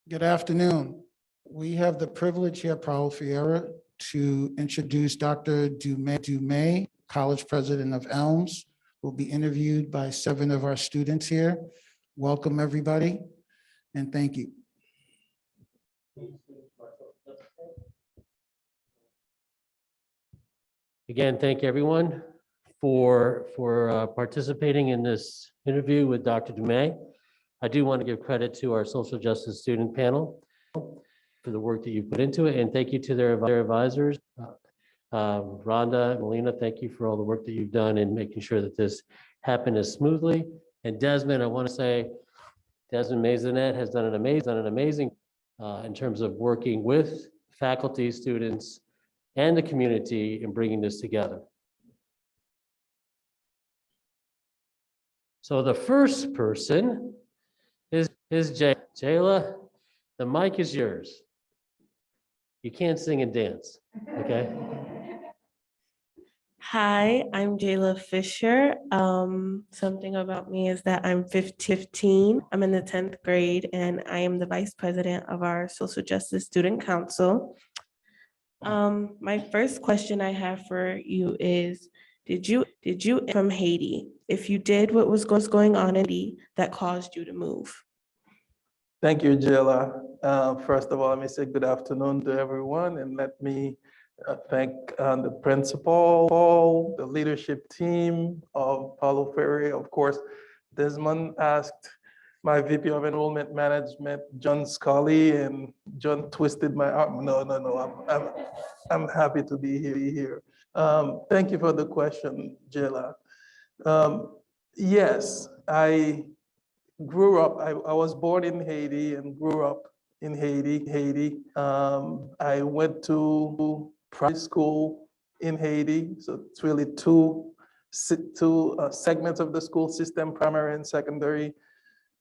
Good afternoon. We have the privilege here, Paulo Freire, to introduce Dr. Dumay, College President of ElMS, who will be interviewed by 7 of our students here. Welcome, everybody, and thank you. Again, thank everyone for participating in this interview with Dr. Dumay. I do want to give credit to our social justice student panel for the work that you put into it, and thank you to their advisors. Rhonda, Melina, thank you for all the work that you've done in making sure that this happened as smoothly. And Desmond, I want to say, Desmond Maisonette has done an amazing in terms of working with faculty, students, and the community in bringing this together. So the first person is Jayla. The mic is yours. You can't sing and dance, okay? Hi, I'm Jayla Fisher. Something about me is that I'm 15. I'm in the 10th grade, and I am the vice president of our Social Justice Student Council. My first question I have for you is, did you from Haiti? If you did, what was going on in Haiti that caused you to move? Thank you, Jayla. First of all, let me say good afternoon to everyone, and let me thank the principal, the leadership team of Paulo Freire. Of course, Desmond asked my VP of Enrollment Management, John Scully, and John twisted my arm. No, I'm happy to be here. Thank you for the question, Jayla. Yes, I grew up, I was born in Haiti and grew up in Haiti. I went to primary school in Haiti, so it's really two segments of the school system, primary and secondary,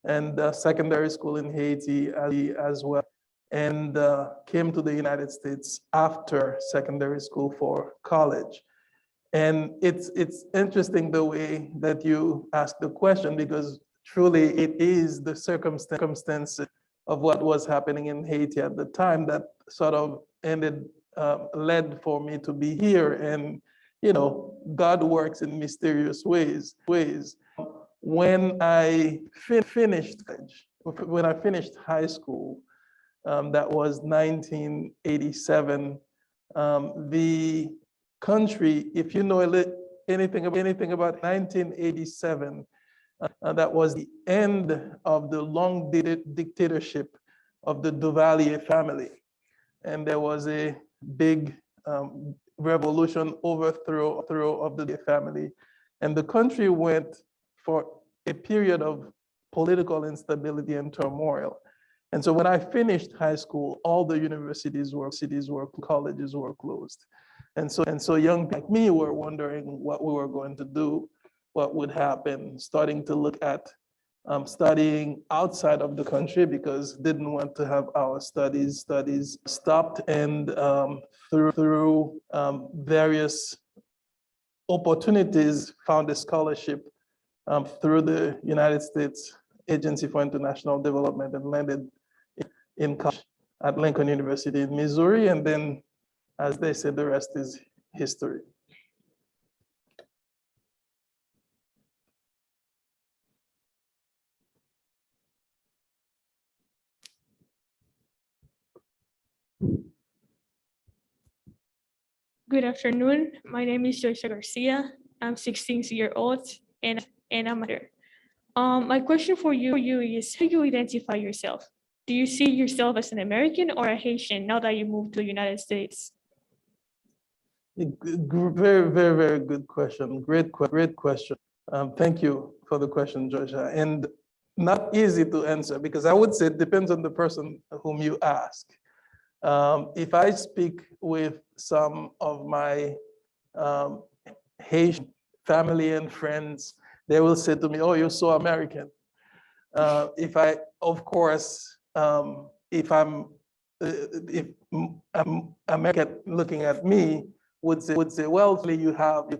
and secondary school in Haiti as well, and came to the United States after secondary school for college. And it's interesting the way that you ask the question, because truly it is the circumstances of what was happening in Haiti at the time that sort of led for me to be here. And, you know, God works in mysterious ways. When I finished high school, that was 1987, the country, if you know anything about 1987, that was the end of the long dictatorship of the Duvalier family. And there was a big revolution, overthrow of the family. And the country went for a period of political instability and turmoil. And so when I finished high school, all the colleges were closed. And so young people like me were wondering what we were going to do, what would happen, starting to look at studying outside of the country, because didn't want to have our studies stopped. And through various opportunities, found a scholarship through the United States Agency for International Development, and landed in college at Lincoln University in Missouri. And then, as they said, the rest is history. Good afternoon. My name is Joyce Garcia. I'm 16 years old, and I'm here. My question for you is, how do you identify yourself? Do you see yourself as an American or a Haitian now that you moved to the United States? Very, very, very good question. Great question. Thank you for the question, Georgia. And not easy to answer, because I would say it depends on the person whom you ask. If I speak with some of my Haitian family and friends, they will say to me, "Oh, you're so American." If American looking at me, would say, "Well, you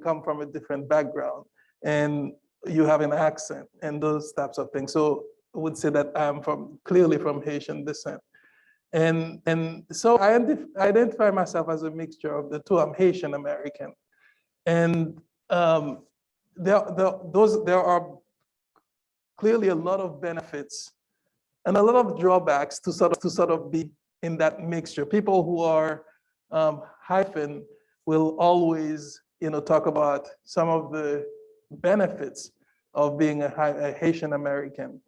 come from a different background, and you have an accent," and those types of things. So I would say that I'm clearly from Haitian descent. And so I identify myself as a mixture of the two. I'm Haitian American. And there are clearly a lot of benefits and a lot of drawbacks to sort of be in that mixture. People who are hyphen will always, talk about some of the benefits of being a Haitian American.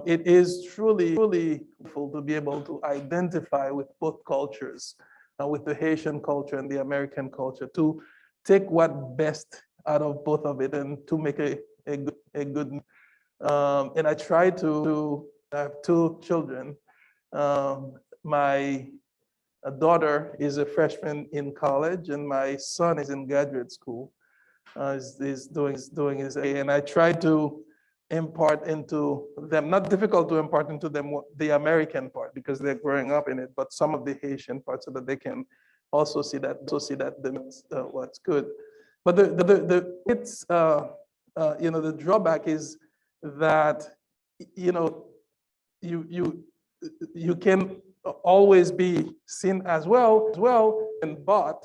It is truly wonderful to be able to identify with both cultures, with the Haitian culture and the American culture, to take what best out of both of it and to make a good. And I try to I have two children. My daughter is a freshman in college, and my son is in graduate school. Is doing his A, and I try to impart into them, not difficult to impart into them the American part because they're growing up in it, but some of the Haitian part so that they can also see that what's good. But the drawback is that you can always be seen as well, but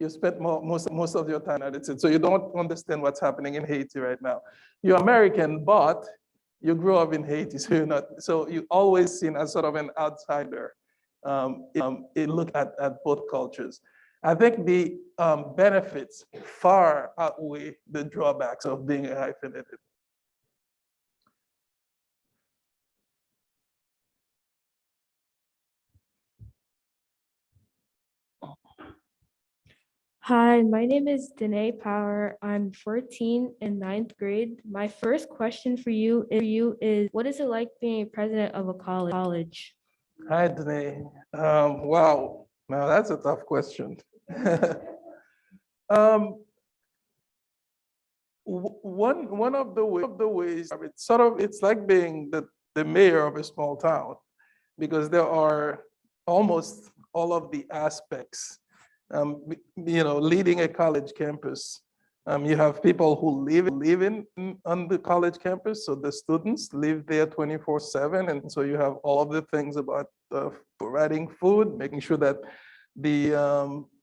you spent most of your time in the United States, so you don't understand what's happening in Haiti right now. You're American, but you grew up in Haiti, so you're not. So you're always seen as sort of an outsider. Look at both cultures. I think the benefits far outweigh the drawbacks of being a hyphenated. Hi, my name is Danae Power. I'm 14 in ninth grade. My first question for you is, what is it like being a president of a college? Hi, Danae. Wow, now that's a tough question. One of the ways it's like being the mayor of a small town, because there are almost all of the aspects. Leading a college campus, you have people who live on the college campus, so the students live there 24/7, and so you have all of the things about providing food, making sure that the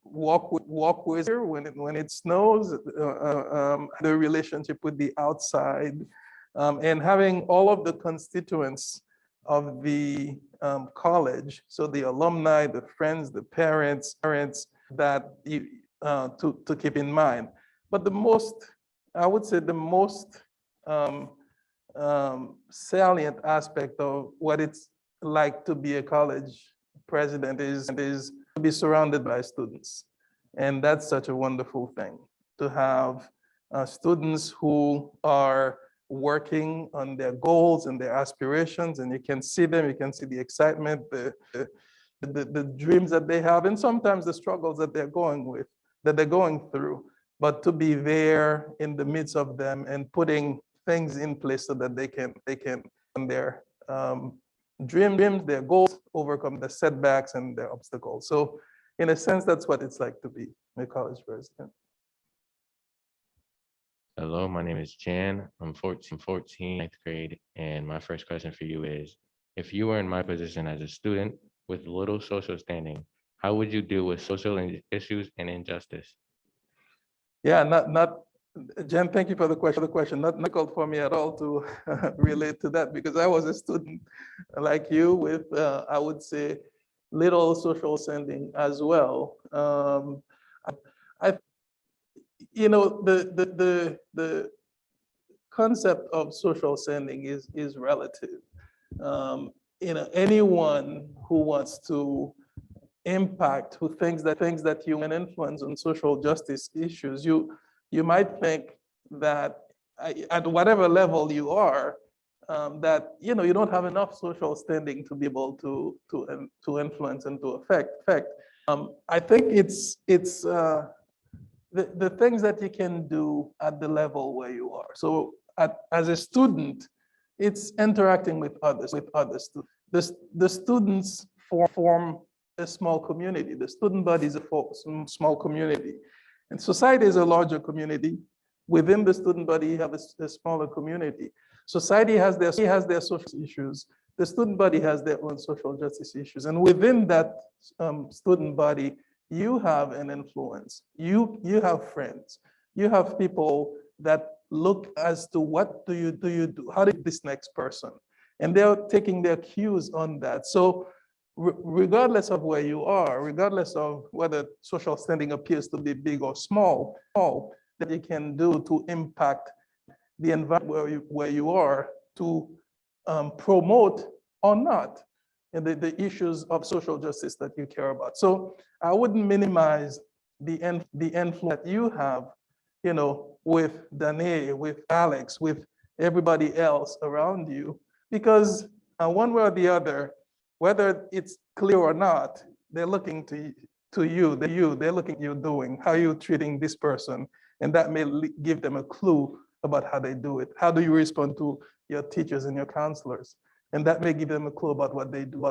walkways when it snows, the relationship with the outside, and having all of the constituents of the college, so the alumni, the friends, the parents that you to keep in mind. But I would say the most salient aspect of what it's like to be a college president is to be surrounded by students. And that's such a wonderful thing, to have students who are working on their goals and their aspirations, and you can see them, you can see the excitement, the dreams that they have, and sometimes the struggles that they're going through, but to be there in the midst of them and putting things in place so that they can on their dreams, their goals, overcome the setbacks and the obstacles. So in a sense, that's what it's like to be a college president. Hello, my name is Jan. I'm 14, ninth grade, and my first question for you is, if you were in my position as a student with little social standing, how would you deal with social issues and injustice? Yeah, Jen, thank you for the question. Not difficult for me at all to relate to that, because I was a student like you with, I would say, little social standing as well. The concept of social standing is relative. Anyone who wants to impact, who thinks that you can influence on social justice issues, you might think that at whatever level you are, that you don't have enough social standing to be able to influence and to affect. I think it's the things that you can do at the level where you are. So as a student, it's interacting with others. The students form a small community. The student body is a small community. And society is a larger community. Within the student body, you have a smaller community. Society has their social issues. the student body has their own social justice issues. And within that student body, you have an influence. You have friends. You have people that look as to what do you do? How did this next person? And they're taking their cues on that. So regardless of where you are, regardless of whether social standing appears to be big or small, that you can do to impact the environment where you are to promote or not the issues of social justice that you care about. So I wouldn't minimize the influence that you have, with Danae, with Alex, with everybody else around you, because one way or the other, whether it's clear or not, they're looking to you, they're looking at you doing, how you're treating this person, and that may give them a clue about how they do it. How do you respond to your teachers and your counselors? And that may give them a clue about what they do,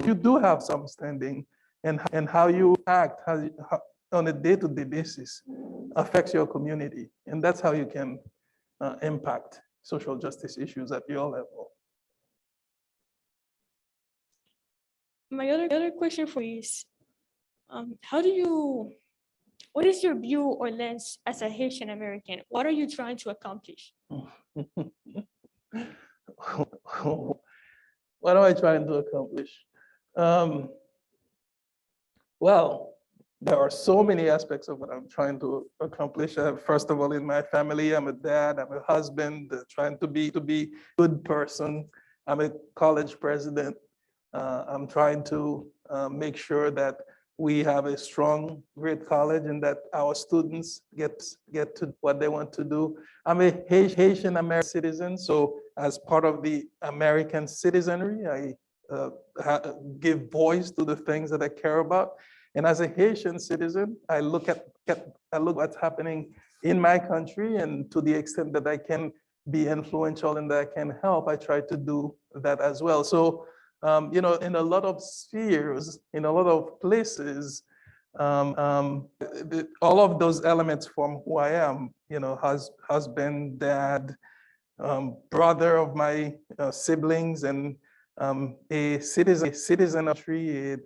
You do have some standing, and how you act on a day-to-day basis affects your community. And that's how you can impact social justice issues at your level. My other question for you is, what is your view or lens as a Haitian American? What are you trying to accomplish? What am I trying to accomplish? Well, there are so many aspects of what I'm trying to accomplish. First of all, in my family, I'm a dad, I'm a husband, trying to be a good person. I'm a college president. I'm trying to make sure that we have a strong, great college and that our students get to what they want to do. I'm a Haitian American citizen, so as part of the American citizenry, I give voice to the things that I care about. And as a Haitian citizen, I look at what's happening in my country, and to the extent that I can be influential and that I can help, I try to do that as well. So, in a lot of spheres, in a lot of places, all of those elements form who I am. Husband, dad, brother of my siblings, and a citizen of country,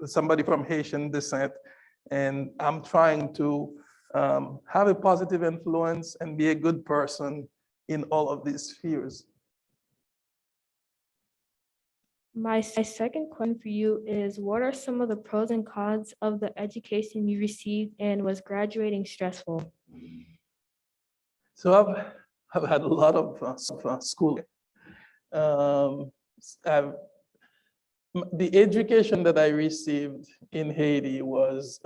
somebody from Haitian descent. And I'm trying to have a positive influence and be a good person in all of these spheres. My second question for you is, what are some of the pros and cons of the education you received, and was graduating stressful? So I've had a lot of school. The education that I received in Haiti was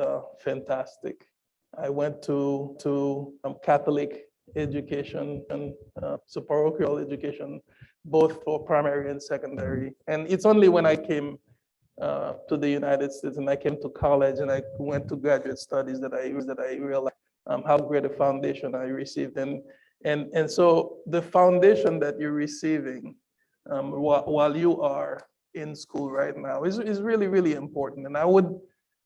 fantastic. I went to Catholic education and so parochial education, both for primary and secondary. And it's only when I came to the United States and I came to college and I went to graduate studies that I realized how great a foundation I received. And so the foundation that you're receiving while you are in school right now is really, really important. And I would,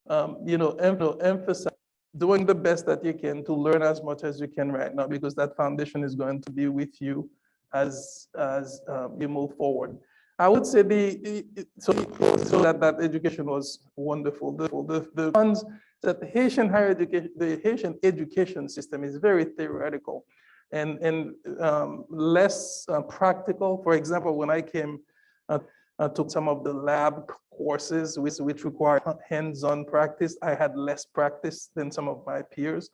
emphasize doing the best that you can to learn as much as you can right now, because that foundation is going to be with you as you move forward. I would say so that education was wonderful. The ones that the Haitian higher education, the Haitian education system is very theoretical and less practical. For example, when I came took some of the lab courses which require hands-on practice, I had less practice than some of my peers.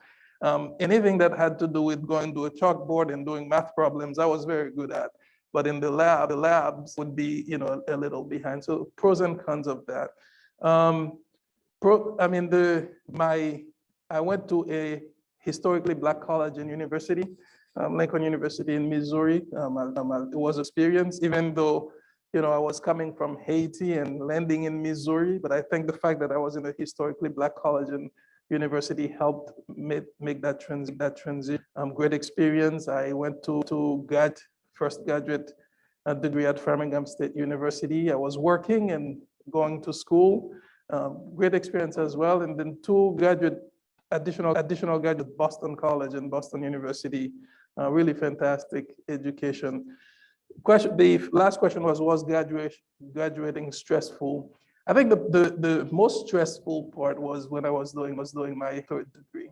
Anything that had to do with going to a chalkboard and doing math problems, I was very good at. But in the labs would be, a little behind. So pros and cons of that. I went to a historically Black college and university, Lincoln University in Missouri. It was experience, even though I was coming from Haiti and landing in Missouri, but I think the fact that I was in a historically Black college and university helped make that transition. Great experience. I went to first graduate degree at Framingham State University. I was working and going to school. Great experience as well. And then two additional graduate Boston College and Boston University. Really fantastic education. The last question was graduating stressful? I think the most stressful part was when I was doing my third degree,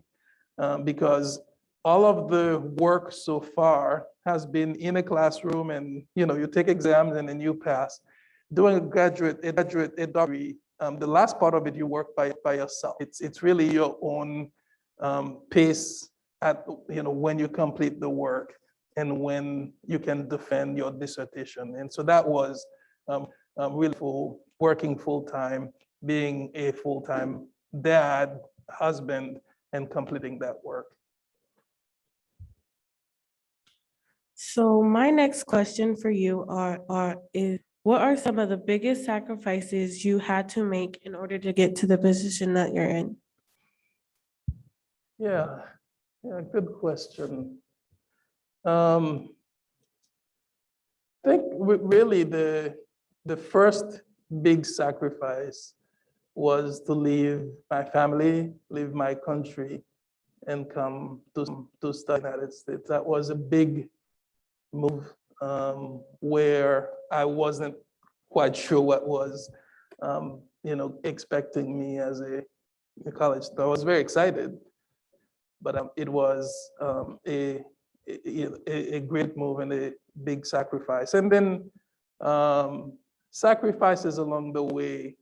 because all of the work so far has been in a classroom, and you take exams and then you pass. Doing a graduate degree, the last part of it, you work by yourself. It's really your own pace at when you complete the work and when you can defend your dissertation. And so that was really full, working full time, being a full time dad, husband, and completing that work. So my next question for you is, what are some of the biggest sacrifices you had to make in order to get to the position that you're in? Yeah, good question. I think really the first big sacrifice was to leave my family, leave my country, and come to study in the United States. That was a big move, where I wasn't quite sure what was, expecting me as a college student. I was very excited, but it was a great move and a big sacrifice. And then sacrifices along the way,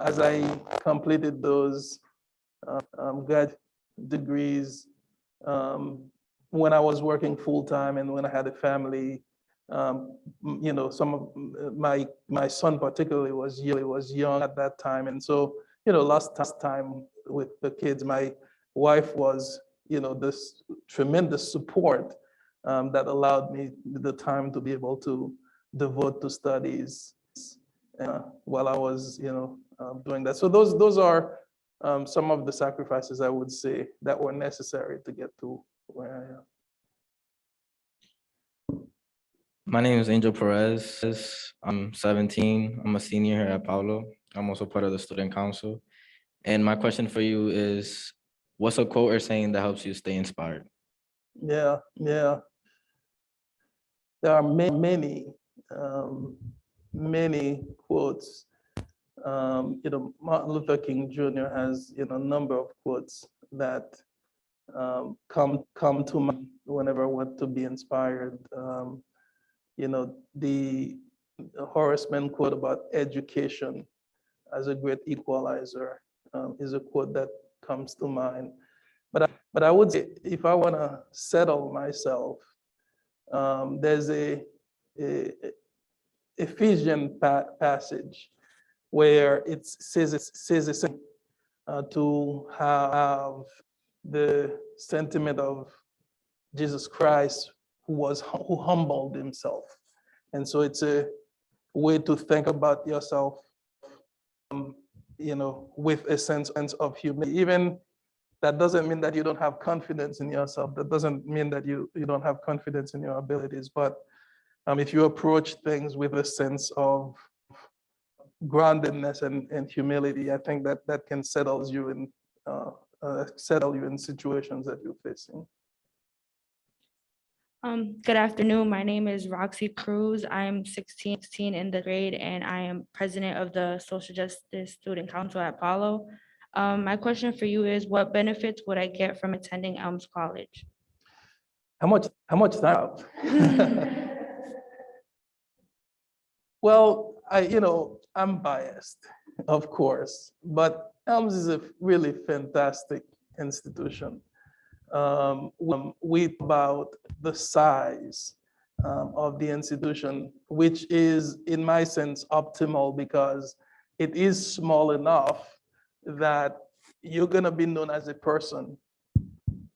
as I completed those grad degrees, when I was working full time and when I had a family. Some of my son particularly was young at that time, and so last time with the kids, my wife was this tremendous support that allowed me the time to be able to devote to studies while I was doing that. So those are some of the sacrifices I would say that were necessary to get to where I am. My name is Angel Perez. I'm 17. I'm a senior here at Paulo. I'm also part of the student council. And my question for you is, what's a quote or saying that helps you stay inspired? Yeah. There are many quotes. Martin Luther King Jr. has a number of quotes that come to mind whenever I want to be inspired. The Horace Mann quote about education as a great equalizer is a quote that comes to mind. But I would say, if I want to settle myself, there's a Ephesian passage where it says to have the sentiment of Jesus Christ, who humbled himself. And so it's a way to think about yourself, with a sense of humility. Even that doesn't mean that you don't have confidence in yourself. That doesn't mean that you don't have confidence in your abilities. But if you approach things with a sense of groundedness and humility, I think that can settle you in situations that you're facing. Good afternoon. My name is Roxy Cruz. I'm 16 in the grade, and I am president of the Social Justice Student Council at Paulo. My question for you is, what benefits would I get from attending ElMS College? How much time? Well, I'm biased, of course, but ElMS is a really fantastic institution. We about the size of the institution, which is, in my sense, optimal, because it is small enough that you're going to be known as a person.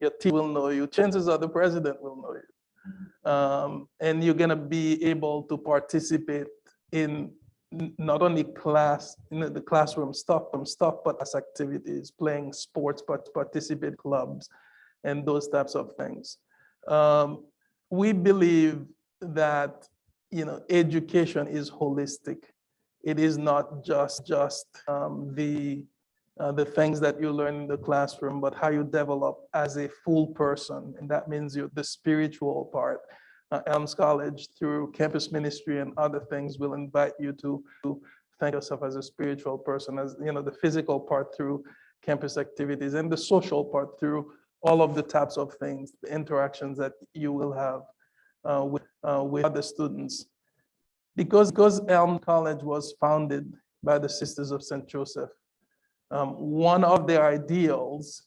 Your team will know you. Chances are the president will know you. And you're going to be able to participate in not only the classroom stuff, but as activities, playing sports, participate clubs, and those types of things. We believe that education is holistic. It is not just the things that you learn in the classroom, but how you develop as a full person, and that means the spiritual part, ElMS College through campus ministry and other things. We'll invite you to thank yourself as a spiritual person, as the physical part through campus activities and the social part through all of the types of things, the interactions that you will have with other students. Because ElMS College was founded by the Sisters of St. Joseph, one of their ideals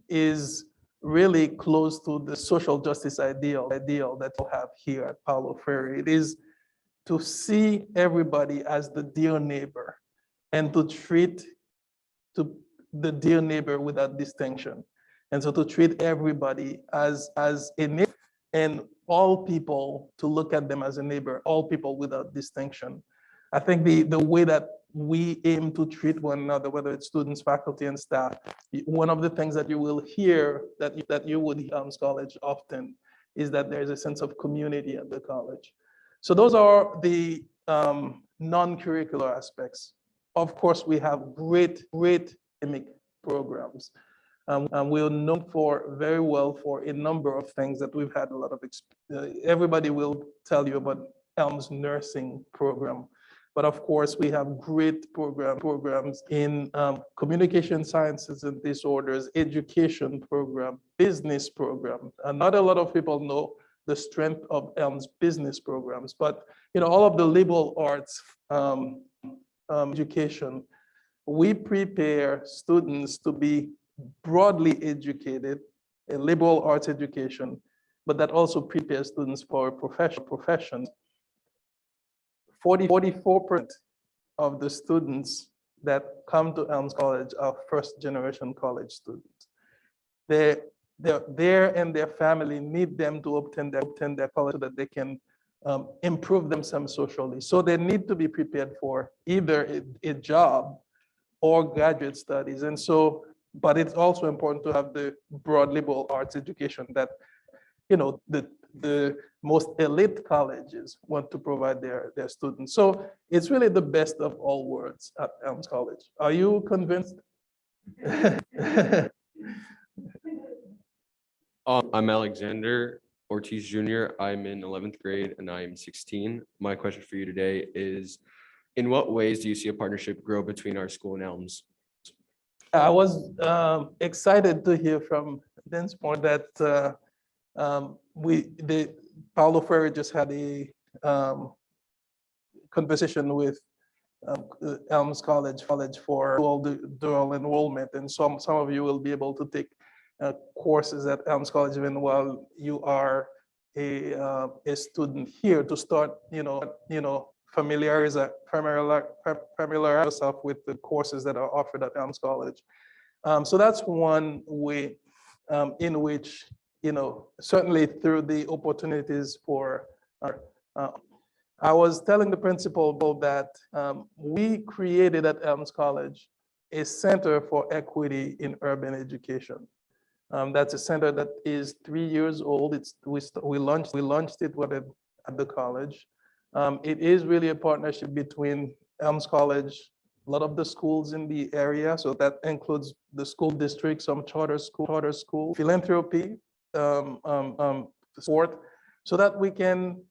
is really close to the social justice ideal that we have here at Paulo Freire. It is to see everybody as the dear neighbor and to treat the dear neighbor without distinction. And so to treat everybody as a neighbor and all people to look at them as a neighbor, all people without distinction. I think the way that we aim to treat one another, whether it's students, faculty, and staff, one of the things that you will hear that you would hear ElMS College often is that there's a sense of community at the college. So those are the non-curricular aspects. Of course, we have great academic programs. We're known very well for a number of things that we've had a lot of everybody will tell you about ElMS nursing program. But of course, we have great programs in communication sciences and disorders, education program, business program. And not a lot of people know the strength of ElMS business programs, but all of the liberal arts education, we prepare students to be broadly educated, a liberal arts education, but that also prepares students for professions. 44% of the students that come to ElMS College are first-generation college students. They and their family need them to obtain their college so that they can improve themselves socially. So they need to be prepared for either a job or graduate studies. And so, but it's also important to have the broad liberal arts education that, the most elite colleges want to provide their students. So it's really the best of all worlds at ElMS College. Are you convinced? I'm Alexander Ortiz Jr. I'm in 11th grade and I'm 16. My question for you today is, in what ways do you see a partnership grow between our school and ElMS? I was excited to hear from Dan's point that Paulo Freire just had a conversation with ElMS College for all the dual enrollment, and some of you will be able to take courses at ElMS College even while you are a student here to start, familiarize yourself with the courses that are offered at ElMS College. So that's one way in which, certainly through the opportunities for, I was telling the principal that we created at ElMS College a Center for Equity in Urban Education. That's a center that is 3 years old. We launched it at the college. It is really a partnership between ElMS College, a lot of the schools in the area. So that includes the school district, some charter school, philanthropy, support, so that we can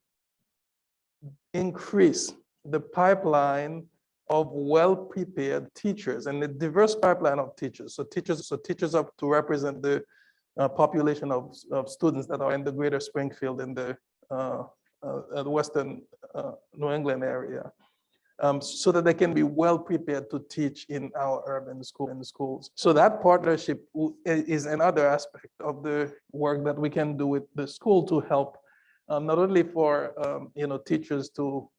increase the pipeline of well-prepared teachers and a diverse pipeline of teachers. So teachers are to represent the population of students that are in the greater Springfield and the Western New England area, so that they can be well prepared to teach in our urban schools. So that partnership is another aspect of the work that we can do with the school to help not only for teachers to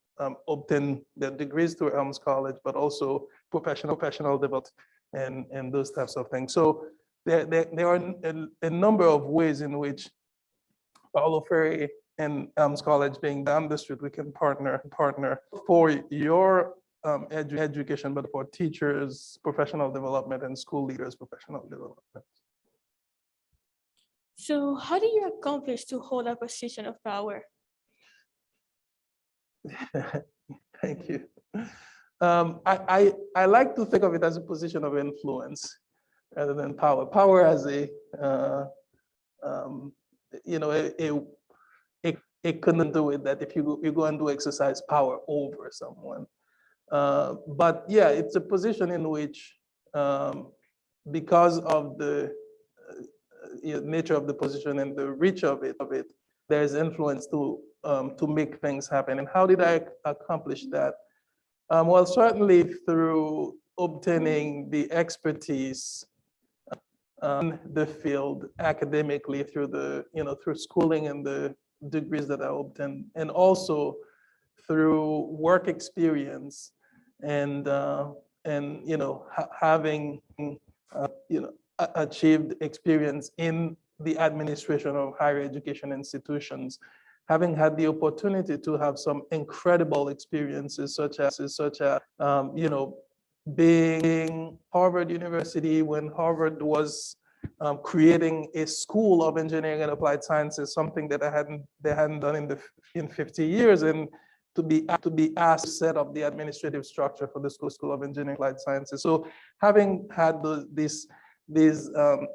obtain their degrees through ElMS College, but also professional development and those types of things. So there are a number of ways in which Paulo Freire and ElMS College being down the street, we can partner for your education, but for teachers, professional development, and school leaders, professional development. So how do you accomplish to hold a position of power? Thank you. I like to think of it as a position of influence rather than power. Power as it couldn't do it, that if you go and do exercise power over someone. But yeah, it's a position in which, because of the nature of the position and the reach of it, there's influence to make things happen. And how did I accomplish that? Well, certainly through obtaining the expertise in the field academically through through schooling and the degrees that I obtained, and also through work experience and having achieved experience in the administration of higher education institutions, having had the opportunity to have some incredible experiences, such as being Harvard University when Harvard was creating a school of engineering and applied sciences, something that they hadn't done in 50 years, and to be asked to set up the administrative structure for the School of Engineering and Applied Sciences. So having had this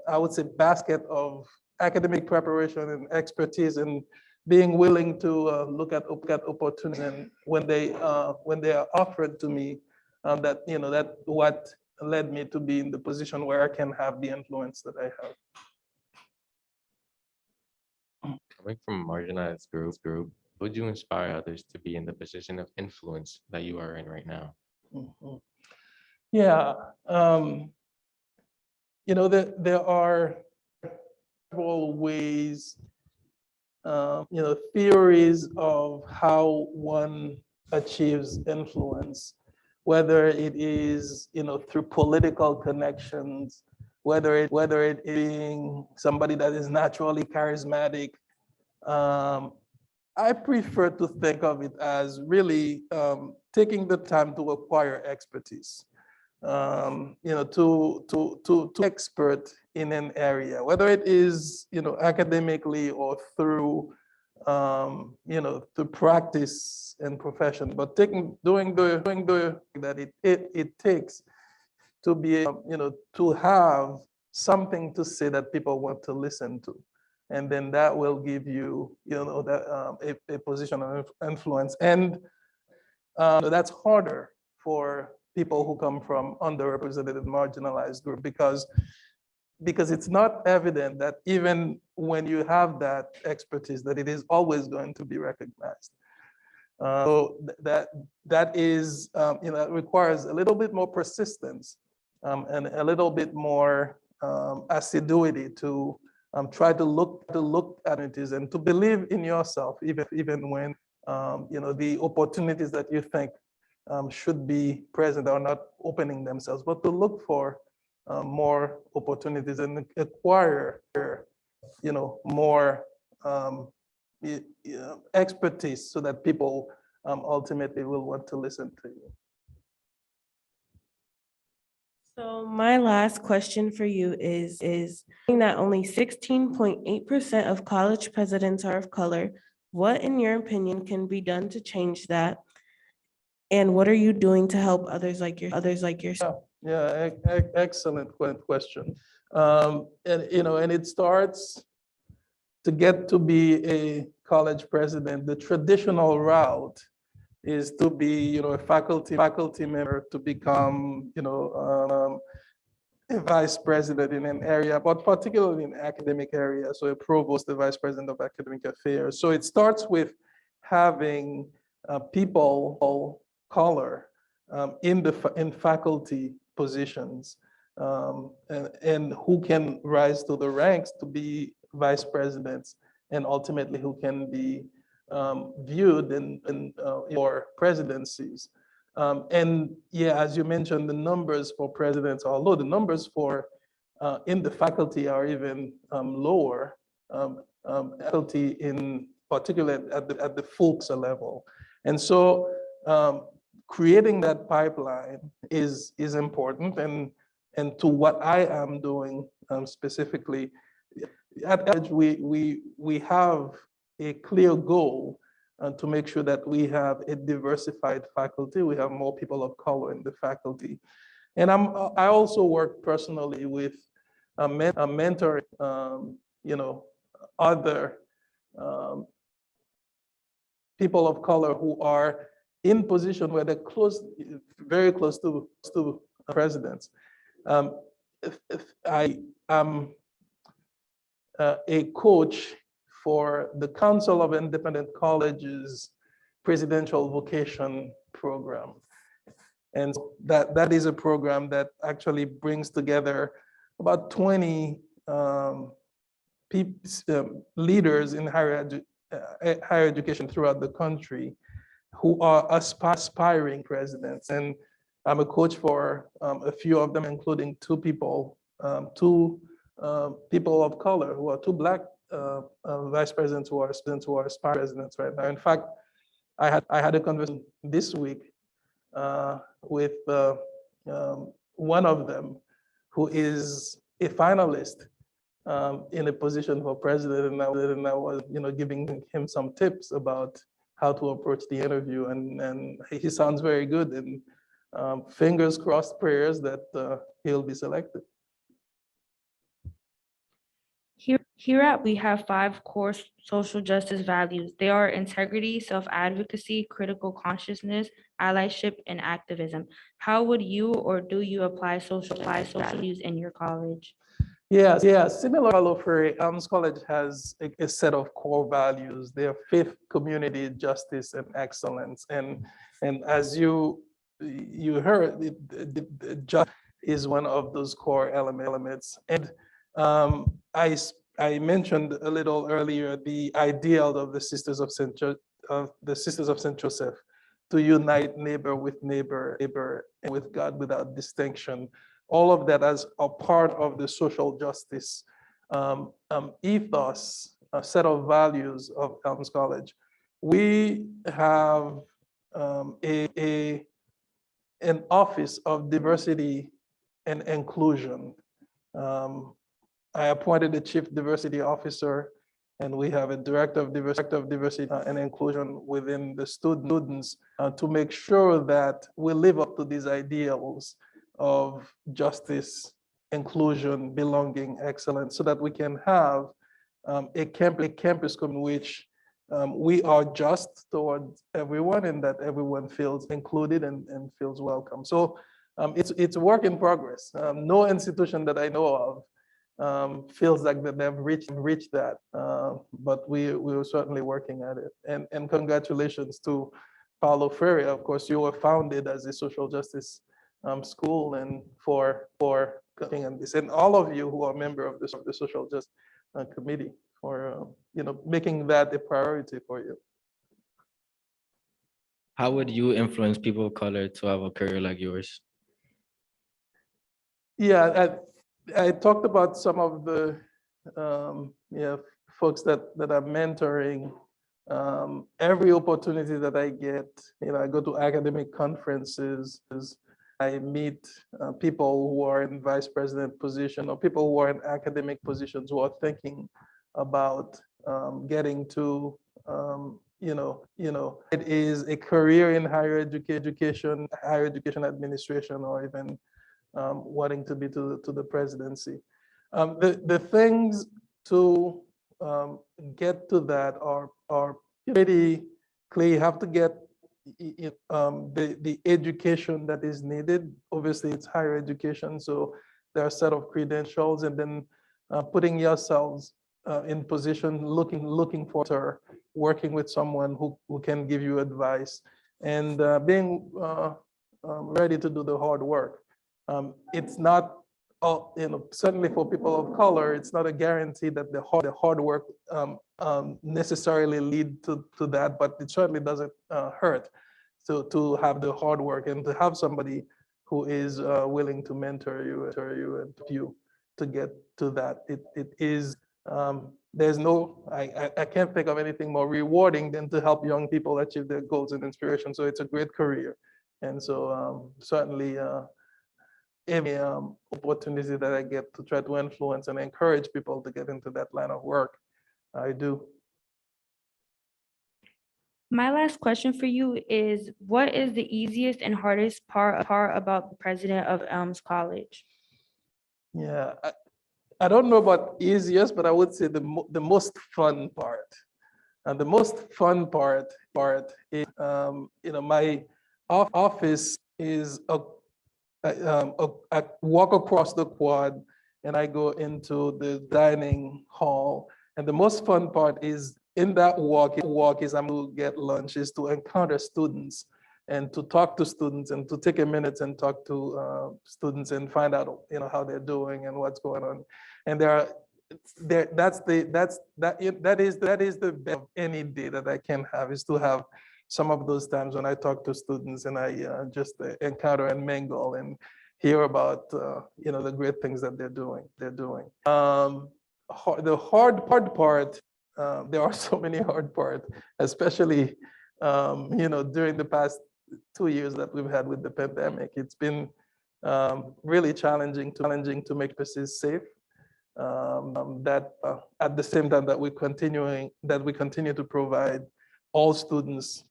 I would say basket of academic preparation and expertise, and being willing to look at opportunities, and when they are offered to me, that what led me to be in the position where I can have the influence that I have. Coming from a marginalized group, would you inspire others to be in the position of influence that you are in right now? Mhm. Yeah, there are several ways, theories of how one achieves influence, whether it is, through political connections, whether it being somebody that is naturally charismatic. I prefer to think of it as really taking the time to acquire expertise. To expert in an area, whether it is, academically or through, through practice and profession, but doing the that it takes to be, to have something to say that people want to listen to. And then that will give you, a position of influence. And that's harder for people who come from underrepresented and marginalized group, because it's not evident that even when you have that expertise, that it is always going to be recognized. So that is, it requires a little bit more persistence, and a little bit more assiduity to try to look at it and to believe in yourself, even when the opportunities that you think should be present are not opening themselves, but to look for more opportunities and acquire, more expertise, so that people ultimately will want to listen to you. So my last question for you is that only 16.8% of college presidents are of color. What, in your opinion, can be done to change that? And what are you doing to help others like yourself? Yeah, excellent question. And it starts to get to be a college president. The traditional route is to be, a faculty member, to become, a vice president in an area, but particularly in academic area. So a provost, the vice president of academic affairs. So it starts with having people of color in faculty positions, and who can rise to the ranks to be vice presidents, and ultimately who can be viewed in for presidencies. And yeah, as you mentioned, the numbers for presidents are low. The numbers for in the faculty are even lower. Faculty in particular at the full level. And so creating that pipeline is important. And to what I am doing specifically, at Edge, we have a clear goal to make sure that we have a diversified faculty. We have more people of color in the faculty. And I also work personally with mentoring, other people of color who are in position where they're close, very close to presidents. I am a coach for the Council of Independent Colleges Presidential Vocation Program. And that is a program that actually brings together about 20 leaders in higher education throughout the country who are aspiring presidents. And I'm a coach for a few of them, including two people of color who are two Black vice presidents who are aspiring presidents right now. In fact, I had a conversation this week with one of them who is a finalist in a position for president, and I was, giving him some tips about how to approach the interview, and he sounds very good, and fingers crossed, prayers that he'll be selected. Here at we have 5 core social justice values. They are integrity, self-advocacy, critical consciousness, allyship, and activism. How would you or do you apply social values in your college? Yeah, similar to Paulo Freire, ElMS College has a set of core values. They are faith, community, justice, and excellence. And as you heard, justice is one of those core elements. And I mentioned a little earlier the ideal of the Sisters of St. Joseph, to unite neighbor with neighbor, and with God without distinction. All of that as a part of the social justice ethos, a set of values of ElMS College. We have an office of diversity and inclusion. I appointed a chief diversity officer, and we have a director of diversity and inclusion within the students to make sure that we live up to these ideals of justice, inclusion, belonging, excellence, so that we can have a campus in which we are just towards everyone, and that everyone feels included and feels welcome. So it's a work in progress. No institution that I know of feels like that they've reached that, but we're certainly working at it. And congratulations to Paulo Freire. Of course, you were founded as a social justice school, and for coming on this, and all of you who are member of the social justice committee for making that a priority for you. How would you influence people of color to have a career like yours? Yeah, I talked about some of the folks that I'm mentoring. Every opportunity that I get, I go to academic conferences, I meet people who are in vice president position, or people who are in academic positions who are thinking about getting to, it is a career in higher education administration, or even wanting to be to the presidency. The things to get to that are pretty clear. You have to get the education that is needed. Obviously, it's higher education, so there are a set of credentials, and then putting yourselves in position, looking for working with someone who can give you advice, and being ready to do the hard work. It's not, certainly for people of color, it's not a guarantee that the hard work necessarily lead to that, but it certainly doesn't hurt to have the hard work and to have somebody who is willing to mentor you and you to get to that. It is, there's no, I can't think of anything more rewarding than to help young people achieve their goals and inspiration. So it's a great career. And so certainly every opportunity that I get to try to influence and encourage people to get into that line of work, I do. My last question for you is, what is the easiest and hardest part about the president of ElMS College? Yeah, I don't know about easiest, but I would say the most fun part. And the most fun part is, my office is I walk across the quad and I go into the dining hall. And the most fun part is in that walk is I'm to get lunch, is to encounter students and to talk to students and to take a minute and talk to students and find out, how they're doing and what's going on. And that is the best of any day that I can have, is to have some of those times when I talk to students and I just encounter and mingle and hear about the great things that they're doing. The hard part, there are so many hard parts, especially during the past 2 years that we've had with the pandemic. It's been really challenging to make places safe. That at the same time that we continue to provide all students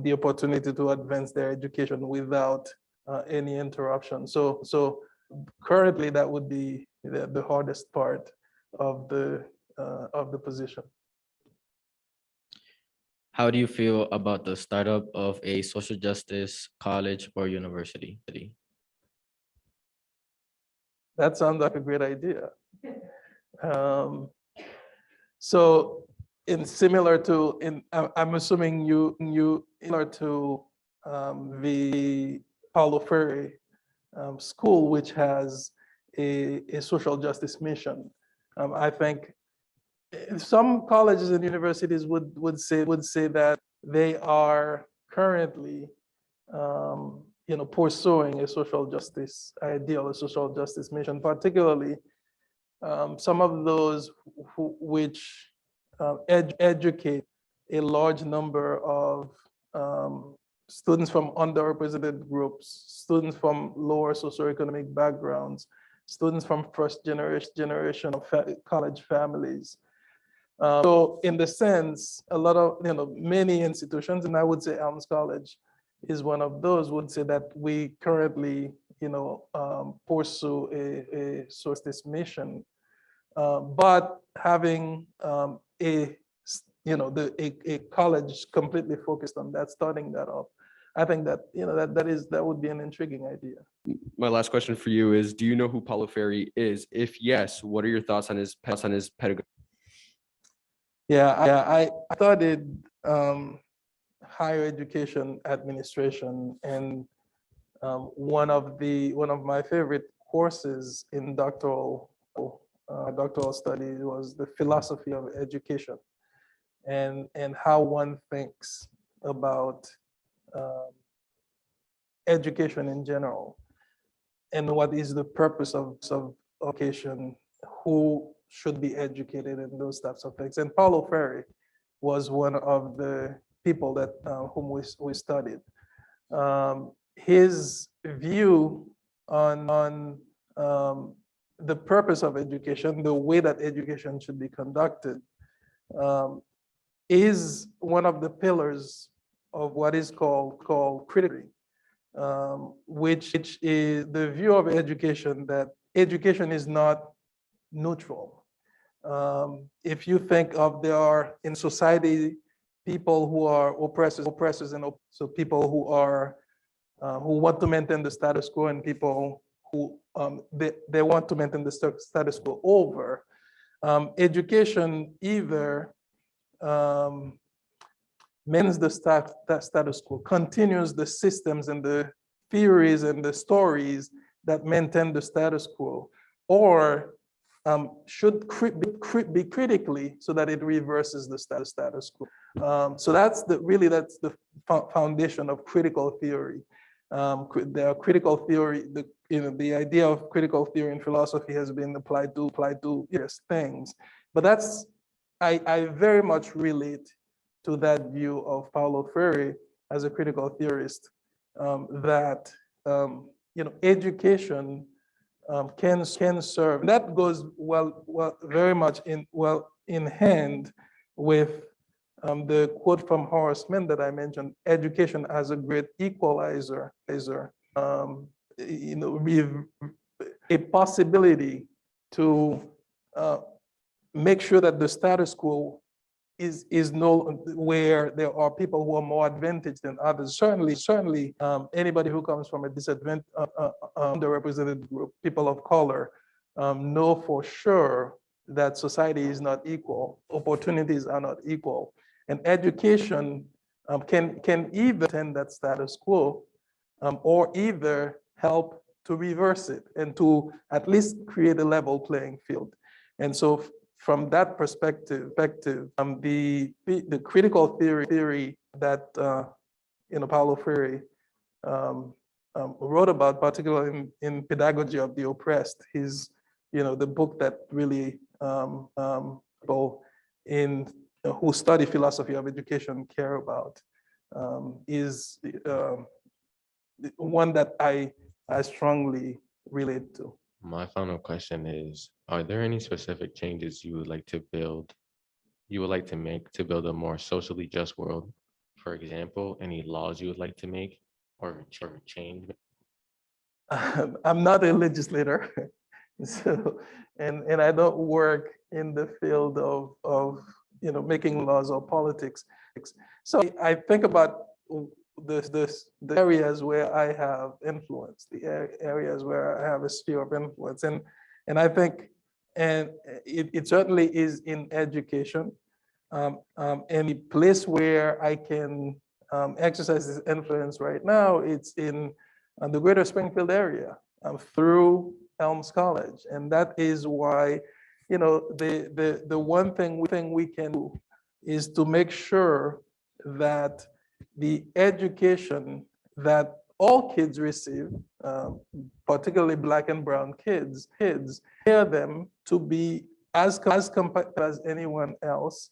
the opportunity to advance their education without any interruption. So currently, that would be the hardest part of the position. How do you feel about the startup of a social justice college or university? That sounds like a great idea. So I'm assuming you similar to the Paulo Freire school, which has a social justice mission. I think some colleges and universities would say that they are currently pursuing a social justice ideal, a social justice mission, particularly some of those which educate a large number of students from underrepresented groups, students from lower socioeconomic backgrounds, students from first generation of college families. So in the sense, a lot of, many institutions, and I would say ElMS College is one of those, would say that we currently, pursue a justice mission. But having a college completely focused on that, starting that off, I think that that would be an intriguing idea. My last question for you is, do you know who Paulo Freire is? If yes, what are your thoughts on his pedagogy? Yeah, I studied higher education administration, and one of my favorite courses in doctoral study was the philosophy of education, and how one thinks about education in general, and what is the purpose of education, who should be educated, and those types of things. And Paulo Freire was one of the people that whom we studied. His view on the purpose of education, the way that education should be conducted, is one of the pillars of what is called critical, which is the view of education, that education is not neutral. If you think of, there are in society people who are oppressors, and so people who are who want to maintain the status quo, and people who they want to maintain the status quo over. Education either maintains the status quo, continues the systems and the theories and the stories that maintain the status quo, or should be critically, so that it reverses the status quo. So that's the foundation of critical theory. The critical theory, the idea of critical theory in philosophy has been applied to various things. But I very much relate to that view of Paulo Freire as a critical theorist, that education can serve. That goes very much in hand with the quote from Horace Mann that I mentioned: education as a great equalizer, a possibility to make sure that the status quo is no, where there are people who are more advantaged than others. Certainly, anybody who comes from a underrepresented group, people of color, know for sure that society is not equal, opportunities are not equal, and education can either tend that status quo or either help to reverse it and to at least create a level playing field. And so from that perspective, the critical theory that Paulo Freire wrote about, particularly in Pedagogy of the Oppressed, his the book that really people who study philosophy of education care about, is one that I strongly relate to. My final question is, are there any specific changes you would like to make to build a more socially just world? For example, any laws you would like to make or change? I'm not a legislator, so and I don't work in the field of making laws or politics. So I think about the areas where I have influence, the areas where I have a sphere of influence, and I think, and it certainly is in education, and the place where I can exercise this influence right now, it's in the greater Springfield area through ElMS College, and that is why the one thing we can do is to make sure that the education that all kids receive, particularly Black and brown kids, prepare them to be as competitive as anyone else,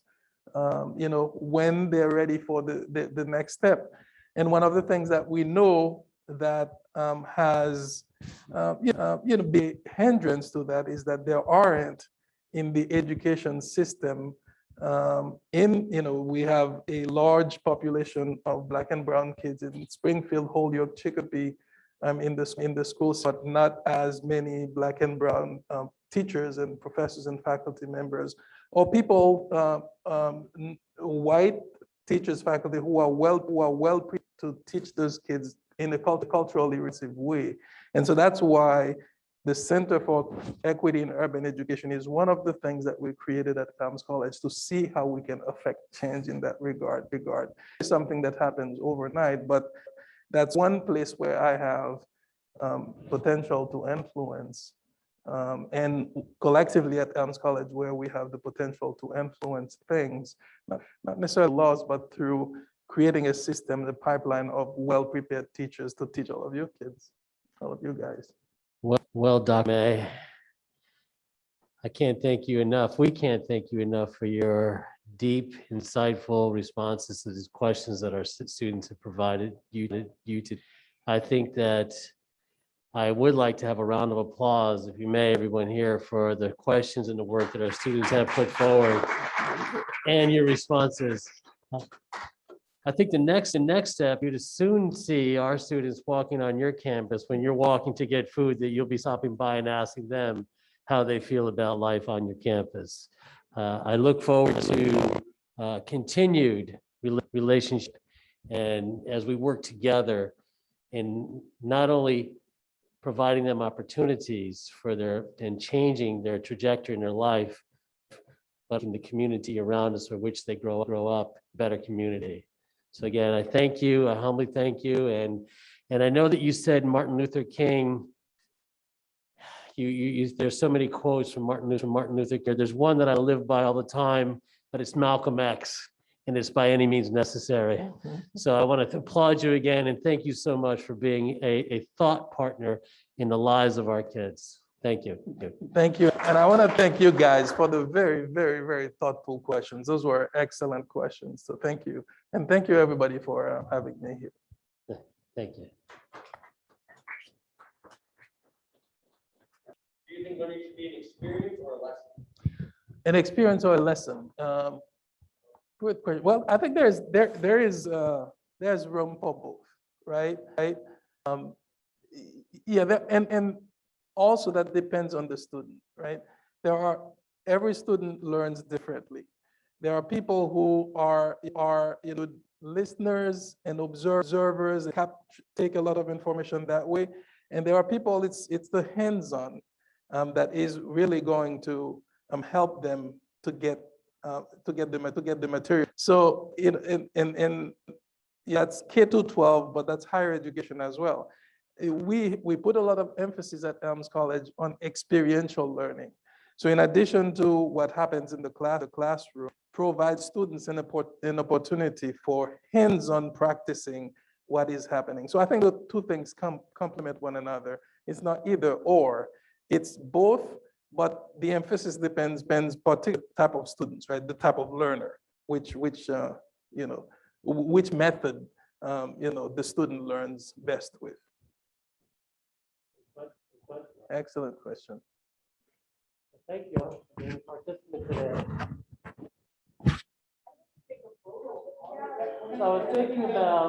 when they're ready for the next step. And one of the things that we know that has be a hindrance to that is that there aren't in the education system. We have a large population of Black and brown kids in Springfield, Holyoke, Chicopee, in the schools, but not as many Black and brown teachers and professors and faculty members, or people, white teachers, faculty who are well to teach those kids in a culturally receptive way. And so that's why the Center for Equity in Urban Education is one of the things that we created at ElMS College to see how we can affect change in that regard. It's something that happens overnight, but that's one place where I have potential to influence. And collectively at ElMS College, where we have the potential to influence things, not necessarily laws, but through creating a system, the pipeline of well-prepared teachers to teach all of your kids, all of you guys. Well, Dr. May, I can't thank you enough. We can't thank you enough for your deep, insightful responses to these questions that our students have provided you to. I think that I would like to have a round of applause, if you may, everyone here, for the questions and the work that our students have put forward and your responses. I think the next step, you to soon see our students walking on your campus when you're walking to get food, that you'll be stopping by and asking them how they feel about life on your campus. I look forward to continued relationship, and as we work together in not only providing them opportunities for and changing their trajectory in their life, but in the community around us for which they grow up, better community. So again, I thank you. I humbly thank you. And I know that you said Martin Luther King. There's so many quotes from Martin Luther King. There's one that I live by all the time, but it's Malcolm X, and it's by any means necessary. So I want to applaud you again and thank you so much for being a thought partner in the lives of our kids. Thank you. Thank you. And I want to thank you guys for the very, very, very thoughtful questions. Those were excellent questions. So thank you. And thank you, everybody, for having me here. Thank you. Do you think learning should be an experience or a lesson? An experience or a lesson? Good question. Well, I think there's room for both, right? And also that depends on the student, right? Every student learns differently. There are people who are listeners and observers, and take a lot of information that way. And there are people, it's the hands-on that is really going to help them to get the material. So yeah, it's K to 12, but that's higher education as well. We put a lot of emphasis at ElMS College on experiential learning. So in addition to what happens in the classroom, provide students an opportunity for hands-on practicing what is happening. So I think the two things complement one another. It's not either or, it's both, but the emphasis depends particular type of students, right? The type of learner, which method the student learns best with. Excellent question. Thank you all for being participants today. So I was thinking about